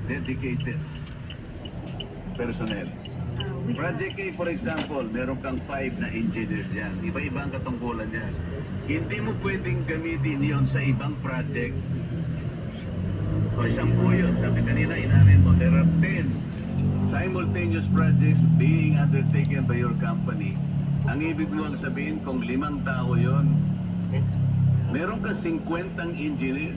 dedicated personnel. Project A, for example, meron kang 5 na engineers yan. Iba-iba ang katungkulan yan. Hindi mo pwedeng gamitin yon sa ibang project. O 10 yun. Sabi kanina, inamin mo, there are 10 simultaneous projects being undertaken by your company. Ang ibig mo sabihin, kung 5 tao yon, meron ka 50 engineers.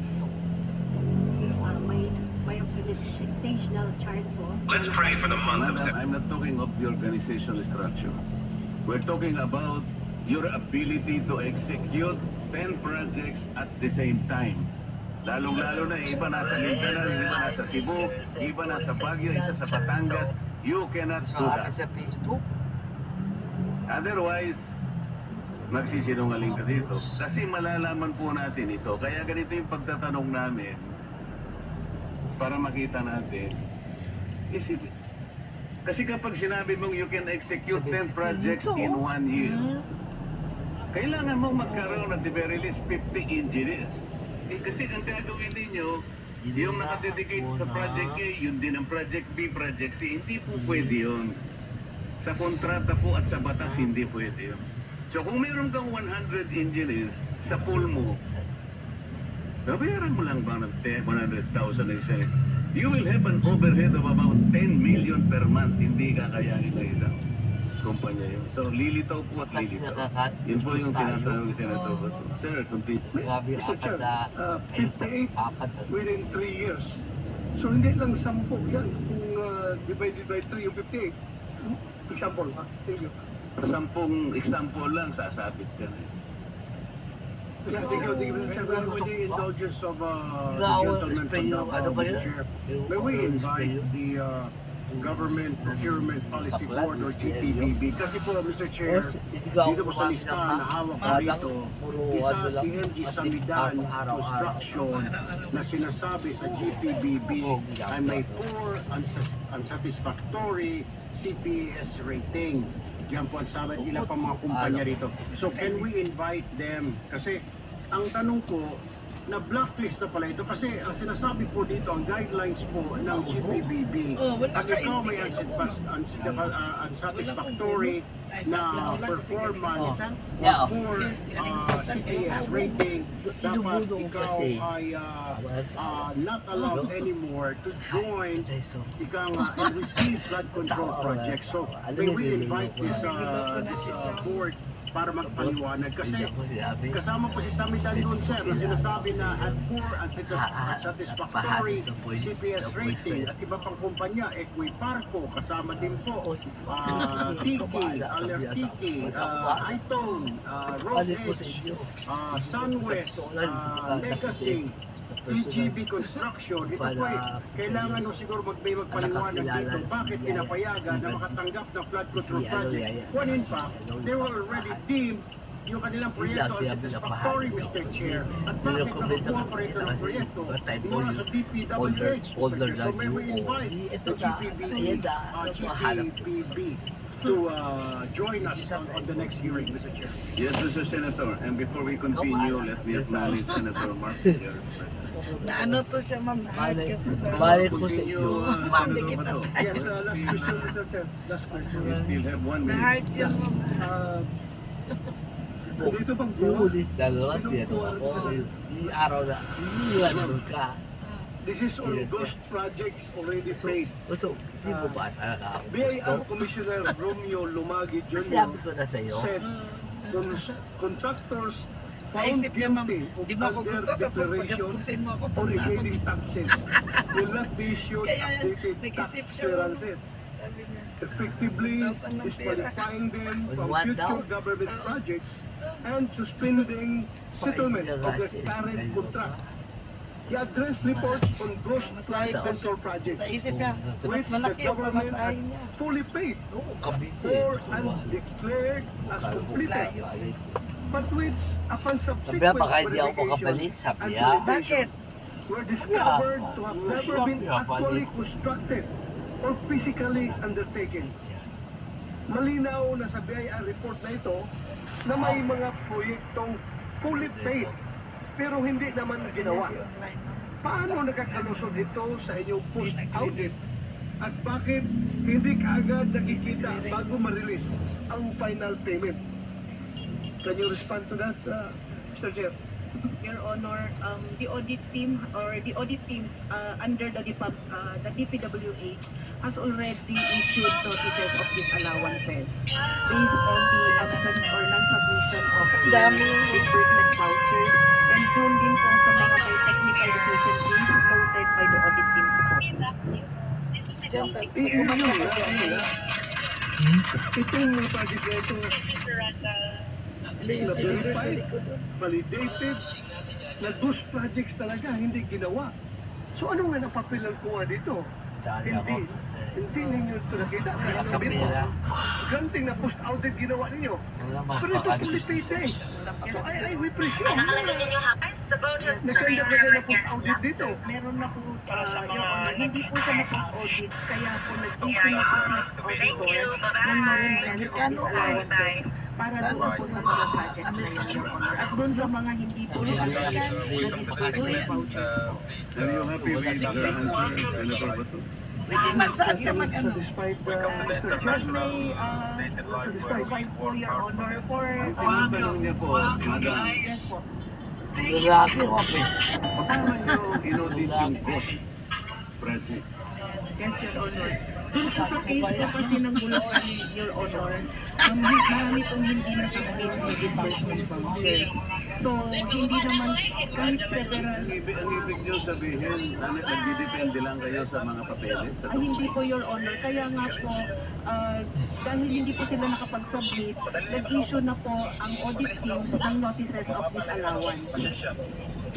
May organizational chart po. Let's pray for the month of September. I'm not talking of the organizational structure. We're talking about your ability to execute 10 projects at the same time. Lalong-lalo na, iba nasa Mindanao, iba nasa Cebu, iba nasa Baguio, isa sa Batangas. You cannot do that. Sa Facebook. Otherwise, magsisinungaling ka dito. Kasi malalaman po natin ito. Kaya ganito yung pagtatanong namin para makita natin. Kasi kapag sinabi mong you can execute 10 projects in 1 year, kailangan mong magkaroon at the very least 50 engineers. Kasi ang gagawin ninyo, yung nakadedicate sa project A, yun din ang project B, project C, hindi po pwede yun. Sa kontrata po at sa batas, hindi pwede yun. So kung meron kang 100 engineers sa pool mo, babayaran mo lang ba ng 100,000 na isa? You will have an overhead of about 10 million per month. Hindi kakayanin na isang kumpanya yun. So lilitaw po at lilitaw. Yun po yung tinatawag ni Senator. Sir, complete. Grabe yung apat na 58 within 3 years. So hindi lang 10 yan. Kung divided by 3 yung 58. Example, ha? Thank you. 10 example lang, sasabit ka na. Yeah, thank you. With the indulgence of the gentleman from Davao, Mr. Chair, may we invite the Government Procurement Policy Board or GPBB? Kasi po, Mr. Chair, dito po sa listahan na hawak ko dito, isa TNG Samidan Construction na sinasabi sa GPBB ay may poor, unsatisfactory CPS rating. Yan po ang sabi nila pa mga kumpanya rito. So can we invite them? Kasi ang tanong ko, na blacklist na pala ito kasi ang sinasabi po dito, ang guidelines po ng GPBB, pag ikaw may unsatisfactory na performance for CPS rating, dapat ikaw ay not allowed anymore to join and receive flood control projects. So may we invite this board para magpaliwanag kasi kasama po si Samidan doon, sir, na sinasabi na at poor and satisfactory CPS rating at iba pang kumpanya, Equiparco, kasama din po Tiki, Alertiki, Itone, Road Edge, Sunwest, Legacy, EGB Construction. Ito po kailangan nyo siguro magpaliwanag dito bakit pinapayagan na makatanggap ng flood control project when in fact they were already deemed yung kanilang proyekto as satisfactory, Mr. Chair. At bakit nakakuha pa rito ng proyekto mula sa DPWH? So may we invite the GPB to join us on the next hearing, Mr. Chair. Yes, Mr. Senator. And before we continue, let me acknowledge Senator Mark here. Na ano to siya, ma'am, na-hard kasi sa Balik ko sa iyo. ma'am, di kita tayo. Yes, last question. We still have 1 minute. Na-hard yan, ma'am. Dito bang Ulit dalawa siya ito ako. Yung araw na, iiwan doon ka. This is on ghost projects already paid. So, di mo ba talaga ako BIR gusto? Commissioner Romeo Lumagi Jr. Sabi ko na sa iyo. said contractors Sa found isip niya, ma'am, guilty of di mo ako gusto, tapos declaration pagastusin mo ako or pag evading taxes will not be issued Kaya updated tax nag-isip siya, clearances. sabi niya. Effectively Thousand ng pera. disqualifying them from What future daw? government projects and suspending settlement of their current contract. He addressed reports on ghost flood control projects Sa isip niya, mas which the malaki ang government pamasahin had niya. fully paid Oo, kabite. for and declared as completed, but which upon Sabi subsequent niya, baka hindi ako makabalik. verification Sabi and niya, Bakit? were discovered to have never been actually constructed or physically undertaken. Malinaw na sa BIR report na ito na may mga proyektong fully paid pero hindi naman ginawa. Online, ma'am. paano nakakalusot ito sa inyong post-audit? At bakit hindi kaagad nakikita bago ma-release ang final payment? Can you respond to that, Mr. Chair? Your Honor, the audit team under the DPWH has already issued notices of disallowances based on the absence or non-submission of the Dami. disbursement vouchers and shown din po sa mga may technical deficiencies noted by the audit team po. Diyan tayo. Itong project na ito, Yung deliver sa likod doon. validated, na those projects talaga hindi ginawa. So ano nga napapil ang kuha dito? Tsaka ako. Hindi ninyo ito nakita. Nakapira. Granting na post-audit ginawa ninyo. Wala Pero ito mapakagod. pulipite. So we presume. Nakalagay dyan yung hakas. The boat has Nagkanda pa na post-audit dito. Meron na po, Your Honor, hindi po siya na-audit, kaya po nag-issue na po ng auditor ng Amerikano allowance para doon po sa mga project na yun, Your Honor. At doon sa mga hindi po na-disbursement voucher. Are you happy with the answer, Senator Bato? Pwede man saan ka mag-ano. Despite the Just may provide po, Your Honor, for Ang tanong niya po, Madam, yes po. Lalaki ko po. paano niyo in-audit yung cost project? Yes, Your Honor. Doon po sa case po kasi ng Bulacan, Your Honor, marami pong hindi nasabit ng disbursement voucher. So, hindi naman kahit federal, Ang ibig niyo sabihin, nagdidepende lang kayo sa mga papeles? ay hindi po, Your Honor. Kaya nga po, dahil hindi po sila nakapag-submit, nag-issue na po ang audit team ng notices of disallowance.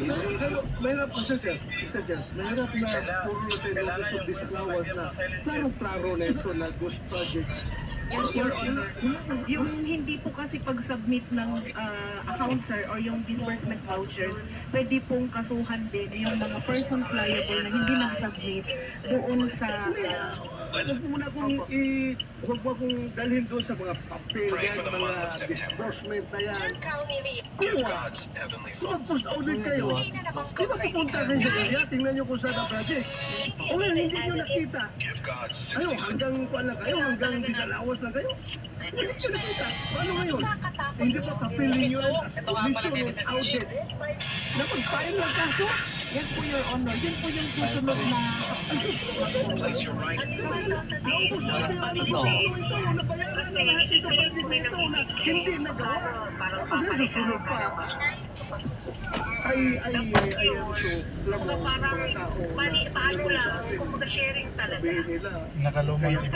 Pero mahirap po sir, mahirap na puro na tayo ng disallowance na klaro na ito na ghost project. Yes, Your Honor. Yung hindi po kasi pag-submit ng account, sir, or yung disbursement vouchers, pwede pong kasuhan din yung mga persons liable na hindi nag-submit doon sa Huwag mo na huwag mo akong dalhin doon sa mga papel yan, mga disbursement na yan. Give God's heavenly Father. Mag-post-audit kayo. Di ba pupunta kayo sa area? Tingnan nyo kung saan ang project. O ngayon, hindi nyo nakita. Give God Ano, 66. hanggang kuwan lang kayo, hanggang disalawas lang kayo. Hindi nyo nakita. Paano ngayon? Hindi pa papilin nyo ang commission of audit na mag-file ng kaso? yes po, Your Honor. Yun po yung susunod na Place your right. Hindi nagawa. Ano sunod pa? Ay, alam mo, mga tao. paano lang, kung sharing talaga. Sabihin nila, Nakalumang si